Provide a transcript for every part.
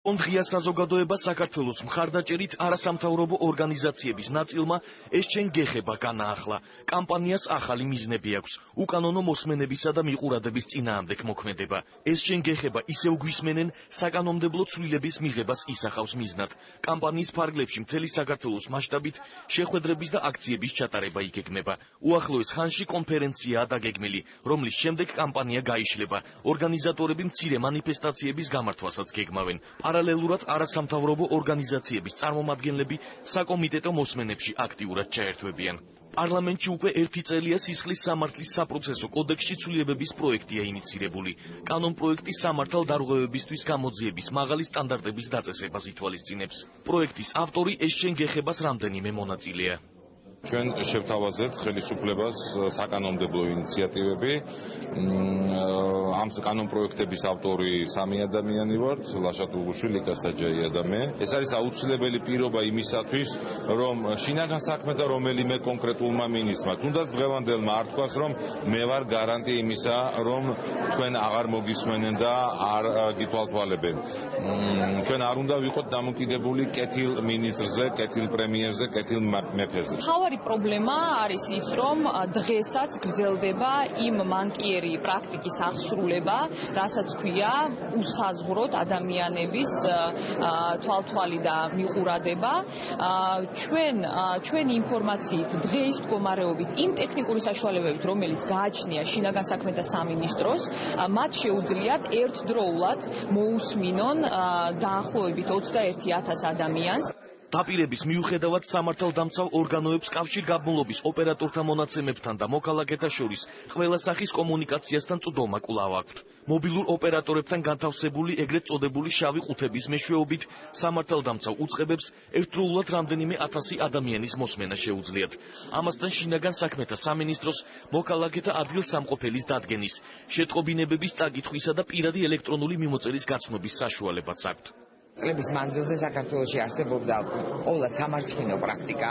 Ღია საზოგადოება საქართველოს მხარდაჭერით არასამთავრობო ორგანიზაციების ნაწილმა ეს ჩვენ გეხება განაახლა. კამპანიას ახალი მიზნები აქვს. უკანონო მოსმენებისა და მიყურადების წინააღმდეგ მოქმედება. ეს ჩვენ გეხება ისევ გვისმენენ საკანონმდებლო ცვლილების მიღებას ისახავს მიზნად. კამპანიის ფარგლებში მთელი საქართველოს მასშტაბით შეხვედრების და აქციების ჩატარება იგეგმება. უახლოეს ხანში კონფერენციაა დაგეგმილი, რომლის შემდეგ კამპანია გაიშლება. ორგანიზატორები მცირე მანიფესტაციების გამართვასაც გეგმავენ. Paralelურად არასამთავრობო ორგანიზაციების წარმომადგენლები საკომიტეტო მოსმენებში აქტიურად ჩაერთვებიან. პარლამენტში უკვე 1 წელია სისხლის სამართლის საპროცესო კოდექსში ცვლილებების პროექტია ინიცირებული. კანონპროექტი სამართალ დარღვევებისთვის გამოძიების მაღალი სტანდარტების დაწესებას ითვალისწინებს. პროექტის ავტორი ეს ჩვენ გეხებას რამდენიმე მონაწილეა. ჩვენ შევთავაზეთ ხელისუფლებას საკანონმდებლო ინიციატივები. ამ კანონპროექტების ავტორი 3 ადამიანი ვართ, ლაშა ტუღუშვილი, კასაჯაია და მე. ეს არის აუცილებელი პირობა იმისათვის, რომ შინაგან საქმეთა რომელიმე კონკრეტულმა მინისტრმა, თუნდაც დღევანდელმა არ თქვას, რომ მე ვარ გარანტია იმისა, რომ თქვენ აღარ მოგისმენენ და არ გითვალთვალებენ. ჩვენ არ უნდა ვიყოთ დამოკიდებული კეთილ მინისტრზე, კეთილ პრემიერზე, კეთილ მეფეზე. პრობლემა არის ის, რომ დღესაც გრძელდება იმ მანკიერი პრაქტიკის აღსრულება, რასაც ქვია უსაზღვროდ ადამიანების თვალთვალი და მიყურადება. ჩვენი ინფორმაციით დღეის მდგომარეობით იმ ტექნიკური საშუალებებით, რომელიც გააჩნია შინაგან საქმეთა სამინისტროს, მათ შეუძლიათ ერთდროულად მოусმინონ დაახლოებით 21,000 ადამიანს. დაპირების მიუხედავად სამართალდამცავ ორგანოებს კავშირგაბმულობის ოპერატორთა მონაცემებთან და მოქალაქეთა შორის ყველა სახის კომუნიკაციასთან წვდომა კვლავ აქვთ. მობილურ ოპერატორებთან განთავსებული ეგრეთ წოდებული შავი ყუთების მეშვეობით სამართალდამცავ უწყებებს ერთდროულად რამდენიმე 1000 ადამიანის მოსმენა შეუძლიათ. ამასთან შინაგან საქმეთა სამინისტროს მოქალაქეთა ადგილსამყოფელის დადგენის, შეტყობინებების წაკითხვისა და პირადი ელექტრონული მიმოწერის გაცნობის საშუალებაც აქვთ. წლების მანძილზე საქართველოში არსებობდა ყოველად სამარცხვინო პრაქტიკა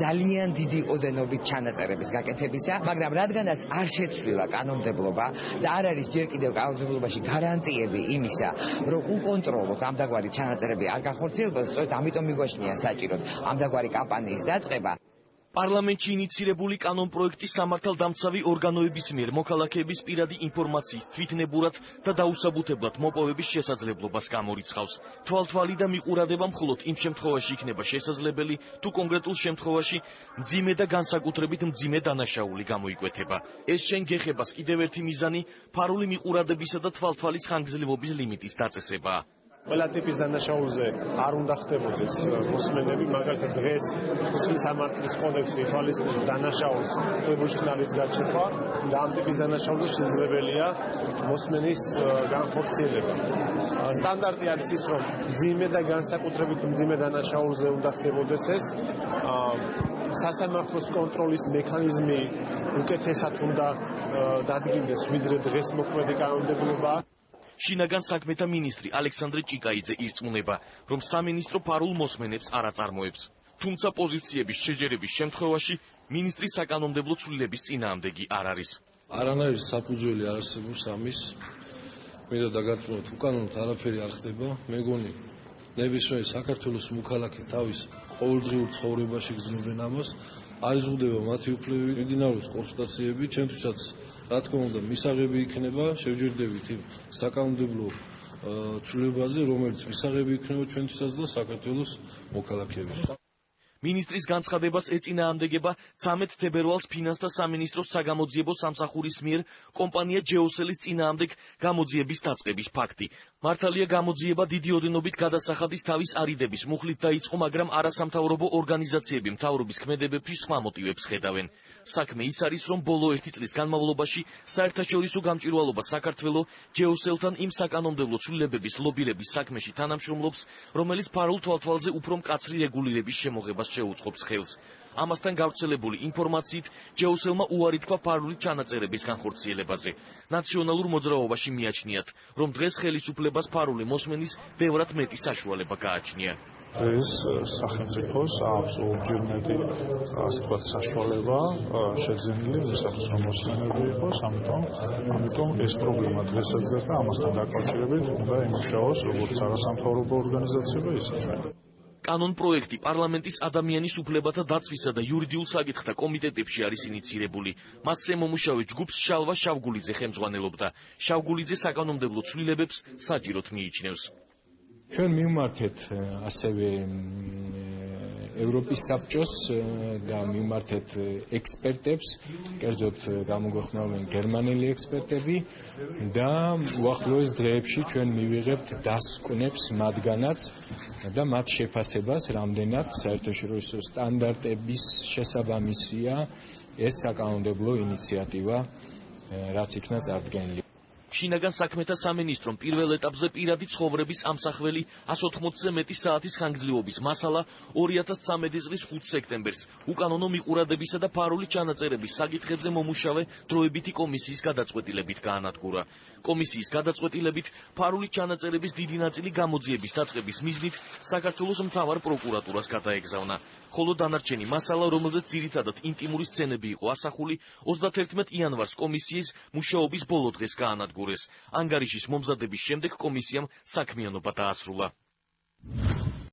ძალიან დიდი ოდენობით ჩანაწერების გაკეთებისა, მაგრამ რადგანაც არ შეცვლილა კანონმდებლობა და არ არის ჯერ კიდევ კანონმდებლობაში გარანტიები იმისა, რომ უკონტროლოთ ამდაგვარი ჩანაწერები არ გახორციელებოს, სწორედ ამიტომ მიგვაჩნია საჭიროდ ამდაგვარი კამპანიის დაწყება. პარლამენტში ინიცირებული კანონპროექტი სამართალდამცავი ორგანოების მიერ მოქალაქეების პირადი ინფორმაციის თვითნებურად და დაუსაბუთებლად მოპოვების შესაძლებლობას გამორიცხავს. თვალთვალი და მიყურადება მხოლოდ იმ შემთხვევაში იქნება შესაძლებელი, თუ კონკრეტულ შემთხვევაში მძიმე და განსაკუთრებით მძიმე დანაშაული გამოიკვეთება. ეს ჩვენ გეხებას კიდევ ერთი მიზანი ფარული მიყურადებისა და თვალთვალის ხანგრძლივობის ლიმიტის დაწესებაა. ყველა ტიპის დანაშაულზე არ უნდა ხდებოდეს მოსმენები, მაგალითად დღეს სისხლის სამართლის კოდექსი ითვალისწინებს დანაშაულს უბუჩქნარის გაჩერება და ამ ტიპის დანაშაულზე შესაძლებელია მოსმენის განხორციელება. სტანდარტი არის ის, რომ მძიმე და განსაკუთრებით მძიმე დანაშაულზე უნდა ხდებოდეს ეს. სასამართლოს კონტროლის მექანიზმი უკეთესად უნდა დადგინდეს, ვიდრე დღეს მოქმედი კანონმდებლობა. შინაგან საქმეთა მინისტრი ალექსანდრე ჭიკაიძე ირწმუნება, რომ სამინისტრო ფარულ მოსმენებს არ აწარმოებს. თუმცა პოზიციების შეჯერების შემთხვევაში მინისტრის საკანონმდებლო ცვლილების წინააღმდეგი არ არის. არანაირი საფუძველი არ არსებობს ამის. მინდა დაგარწმუნოთ, უკანონოდ არაფერი არ ხდება. მეგონი ნებისმიერი საქართველოს მოქალაქე თავის ყოველდღიურ ცხოვრებაში გრძნობენ ამას. არ იზღუდება მათი უფლებები, მიმდინარეობს კონსულტაციები, ჩვენთვისაც რა თქმა უნდა მისაღები იქნება, შევჯერდებით იმ საკანონმდებლო ცვლილებაზე, რომელიც მისაღები იქნება ჩვენთვისაც და საქართველოს მოქალაქეებისთვის. მინისტრის განცხადებას ეწინააღმდეგება 13 თებერვალს ფინანსთა სამინისტროს საგამოძიებო სამსახურის მიერ კომპანია ჯეოსელის წინააღმდეგ გამოძიების დაწყების ფაქტი. მართალია გამოძიება დიდი ოდენობით გადასახადის თავის არიდების მუხლით დაიწყო, მაგრამ არასამთავრობო ორგანიზაციები მთავრობის ქმედებებში სხვა მოტივებს ხედავენ. საქმე ის არის, რომ ბოლო 1 წლის განმავლობაში საერთაშორისო გამჭვირვალობა საქართველოს ჯეოსელთან იმ საკანონმდებლო ცვლილებების ლობირების საქმეში თანამშრომლობს, რომელიც ფარულ თვალთვალზე უფრო მკაცრი რეგულირების შემოღებას შეუწყობს ხელს. ამასთან გავრცელებული ინფორმაციით ჯეუსელმა უარი თქვა ფარული ჩანაწერების განხორციელებაზე. ნაციონალურ მოძრაობაში მიაჩნიათ, რომ დღეს ხელისუფლებას ფარული მოსმენის ბევრად მეტი საშუალება გააჩნია. ეს სახელმწიფოს აქვს ორჯერ მეტი, ასე ვთქვათ, საშუალება შეძენილი მისათვის, რომ მოსმენები იყოს, ამიტომ ეს პრობლემა დღესაც დგას და ამასთან დაკავშირებით უნდა იმუშაოს როგორც არასამთავრობო ორგანიზაციები, ისე ჩვენ. კანონ პროექტი პარლამენტის ადამიანის უფლებათა დაცვისა და იურიდიულ საკითხთა კომიტეტებში არის ინიცირებული. მასზე მომუშავე ჯგუფს შალვა შავგულიძე ხელმძღვანელობდა. შავგულიძე საკანონმდებლო ცვლილებებს საჭიროდ მიიჩნევს. ჩვენ მივმართეთ ასევე ევროპის საბჭოს და მივმართეთ ექსპერტებს, კერძოდ გამოგვეხმარებიან გერმანელი ექსპერტები და უახლოეს დღეებში ჩვენ მივიღებთ დასკვნებს მათგანაც და მათ შეფასებას, რამდენად საერთაშორისო სტანდარტების შესაბამისია ეს საკანონმდებლო ინიციატივა, რაც იქნა წარდგენილი. შინაგან საქმეთა სამინისტრომ პირველ ეტაპზე პირადი ცხოვრების ამსახველი 180-ზე მეტი საათის ხანგრძლივობის მასალა 2013 წლის 5 სექტემბერს უკანონო მიყურადებისა და ფარული ჩანაწერების საკითხებზე მომუშავე დროებითი კომისიის გადაწყვეტილებით გაანადგურა. კომისიის გადაწყვეტილებით ფარული ჩანაწერების დიდი ნაწილი გამოძიების დაწყების მიზნით საქართველოს მთავარ პროკურატურას გადაეგზავნა. ხოლო დანარჩენი მასალა, რომელზეც ძირითადად ინტიმური სცენები იყო ასახული, 31 იანვარს კომისიის მუშაობის ბოლო დღეს გაანადგურეს. ანგარიშის მომზადების შემდეგ კომისიამ საქმიანობა დაასრულა.